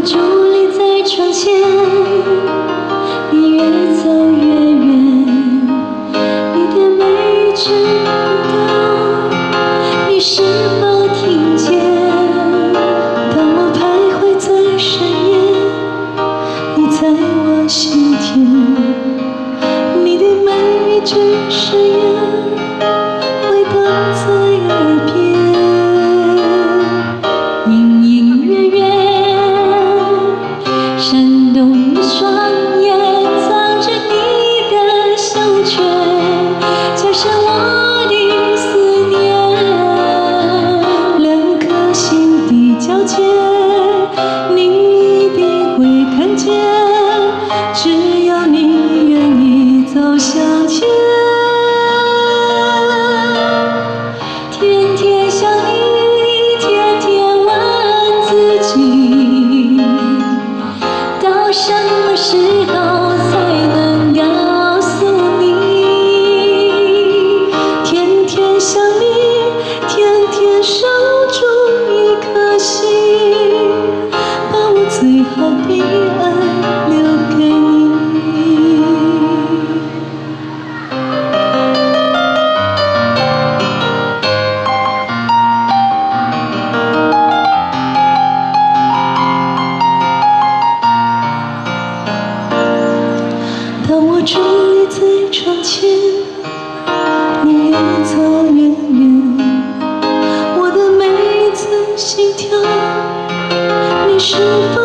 伫立在窗前，你越走越远，你的眉知道，你是否听见？当我徘徊在深夜，你在我心田，你的每一句誓言回荡在耳边。 闪动的双眼藏着你的羞怯，加深我的思念。两颗心的交界，你一定会看见。只要你愿意走向前，天天想你，天天问自己。 到什么时候才能告诉你？天天想你，天天守住一颗心，把我最好的爱留给你。 当我伫立在窗前，你越走越远，我的每一次心跳，你是否？